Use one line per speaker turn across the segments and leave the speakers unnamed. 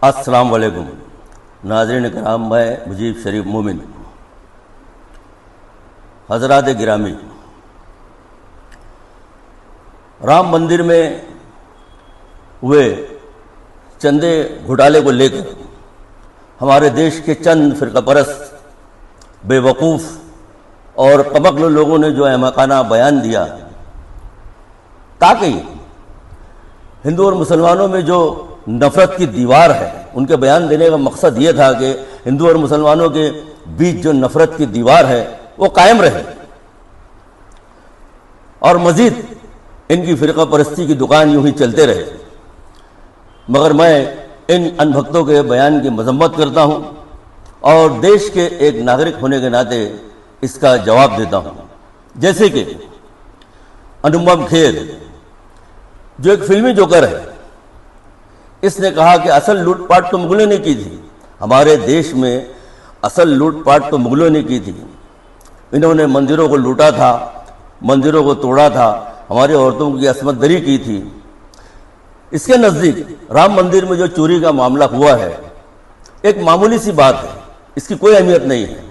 السلام علیکم ناظرین کرام، میں مجیب شریف مومن۔ حضرات گرامی، رام مندر میں ہوئے چندے گھوٹالے کو لے کر ہمارے دیش کے چند فرقہ پرست، بے وقوف اور کمعقل لوگوں نے جو احمقانہ بیان دیا، تاکہ ہندو اور مسلمانوں میں جو نفرت کی دیوار ہے، ان کے بیان دینے کا مقصد یہ تھا کہ ہندو اور مسلمانوں کے بیچ جو نفرت کی دیوار ہے وہ قائم رہے، اور مزید ان کی فرقہ پرستی کی دکان یوں ہی چلتے رہے۔ مگر میں ان انبھکتوں کے بیان کی مذمت کرتا ہوں اور دیش کے ایک ناگرک ہونے کے ناطے اس کا جواب دیتا ہوں۔ جیسے کہ انوپم کھیر جو ایک فلمی جوکر ہے، اس نے کہا کہ اصل لوٹ پاٹ تو مغلوں نے کی تھی، ہمارے دیش میں اصل لوٹ پاٹ تو مغلوں نے کی تھی، انہوں نے مندروں کو لوٹا تھا، مندروں کو توڑا تھا، ہماری عورتوں کی عصمت دری کی تھی۔ اس کے نزدیک رام مندر میں جو چوری کا معاملہ ہوا ہے ایک معمولی سی بات ہے، اس کی کوئی اہمیت نہیں ہے۔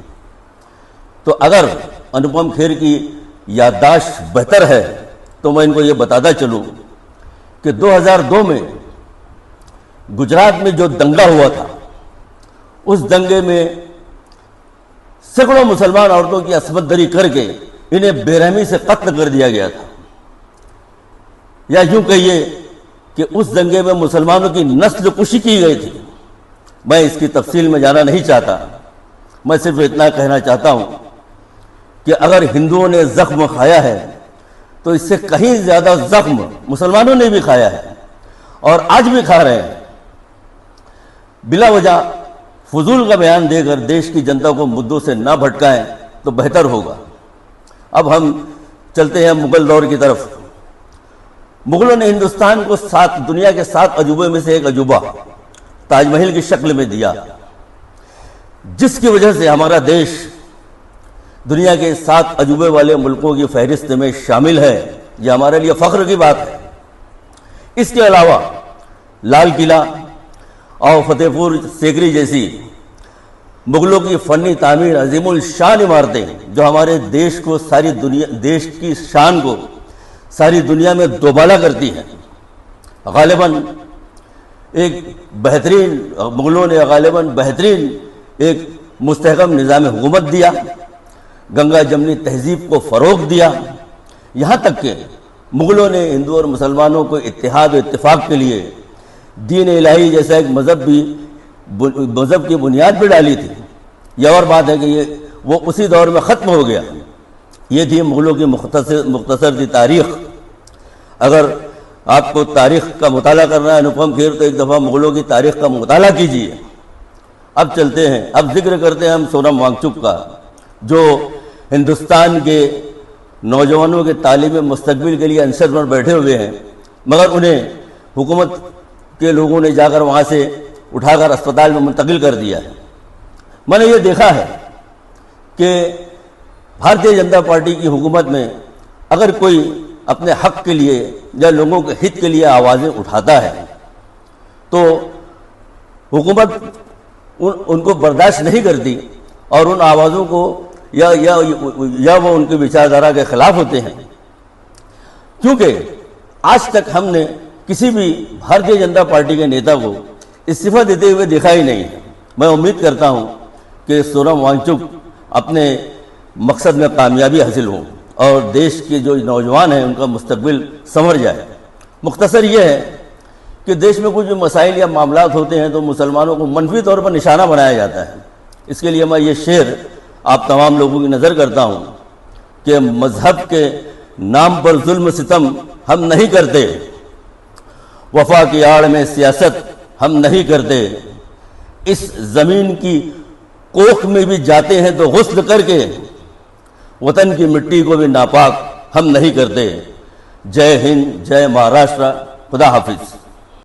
تو اگر انوپم کھیر کی یادداشت بہتر ہے تو میں ان کو یہ بتاتا چلوں کہ 2002 میں گجرات میں جو دنگا ہوا تھا، اس دنگے میں سینکڑوں مسلمان عورتوں کی عصمت دری کر کے انہیں بے رحمی سے قتل کر دیا گیا تھا، یا یوں کہیے کہ اس دنگے میں مسلمانوں کی نسل کشی کی گئی تھی۔ میں اس کی تفصیل میں جانا نہیں چاہتا، میں صرف اتنا کہنا چاہتا ہوں کہ اگر ہندوؤں نے زخم کھایا ہے تو اس سے کہیں زیادہ زخم مسلمانوں نے بھی کھایا ہے اور آج بھی کھا رہے ہیں۔ بلا وجہ فضول کا بیان دے کر دیش کی جنتا کو مدعوں سے نہ بھٹکائیں تو بہتر ہوگا۔ اب ہم چلتے ہیں مغل دور کی طرف۔ مغلوں نے ہندوستان کو دنیا کے 7 عجوبے میں سے ایک عجوبہ تاج محل کی شکل میں دیا، جس کی وجہ سے ہمارا دیش دنیا کے 7 عجوبے والے ملکوں کی فہرست میں شامل ہے۔ یہ ہمارے لیے فخر کی بات ہے۔ اس کے علاوہ لال قلعہ اور فتح پور سیکری جیسی مغلوں کی فنی تعمیر عظیم الشان عمارتیں جو ہمارے دیش کو دیش کی شان کو ساری دنیا میں دوبالا کرتی ہیں، مغلوں نے غالباً بہترین ایک مستحکم نظام حکومت دیا، گنگا جمنی تہذیب کو فروغ دیا، یہاں تک کہ مغلوں نے ہندو اور مسلمانوں کو اتحاد و اتفاق کے لیے دین الہی جیسا ایک مذہب کی بنیاد پہ ڈالی تھی۔ یہ اور بات ہے کہ وہ اسی دور میں ختم ہو گیا۔ یہ تھی مغلوں کی مختصر سی تاریخ۔ اگر آپ کو تاریخ کا مطالعہ کرنا ہے انوپم کھیر، تو ایک دفعہ مغلوں کی تاریخ کا مطالعہ کیجیے۔ اب چلتے ہیں، اب ذکر کرتے ہیں ہم سونم وانگچک کا، جو ہندوستان کے نوجوانوں کے تعلیمی مستقبل کے لیے انصر پر بیٹھے ہوئے ہیں، مگر انہیں حکومت کے لوگوں نے جا کر وہاں سے اٹھا کر اسپتال میں منتقل کر دیا ہے۔ میں نے یہ دیکھا ہے کہ بھارتیہ جنتا پارٹی کی حکومت میں اگر کوئی اپنے حق کے لیے یا لوگوں کے ہت کے لیے آوازیں اٹھاتا ہے تو حکومت ان کو برداشت نہیں کرتی اور ان آوازوں کو یا وہ ان کے وچاردھارا کے خلاف ہوتے ہیں، کیونکہ آج تک ہم نے کسی بھی بھارتیہ جنتا پارٹی کے نیتا کو استعفیٰ دیتے ہوئے دیکھا ہی نہیں ہے۔ میں امید کرتا ہوں کہ سونم وانگچک اپنے مقصد میں کامیابی حاصل ہوں اور دیش کے جو نوجوان ہیں ان کا مستقبل سنور جائے۔ مختصر یہ ہے کہ دیش میں کچھ مسائل یا معاملات ہوتے ہیں تو مسلمانوں کو منفی طور پر نشانہ بنایا جاتا ہے۔ اس کے لیے میں یہ شعر آپ تمام لوگوں کی نظر کرتا ہوں کہ مذہب کے نام پر ظلم ستم ہم نہیں کرتے، وفا کی آڑ میں سیاست ہم نہیں کرتے، اس زمین کی کوکھ میں بھی جاتے ہیں تو غسل کر کے، وطن کی مٹی کو بھی ناپاک ہم نہیں کرتے۔ جے ہند، جے مہاراشٹر، خدا حافظ۔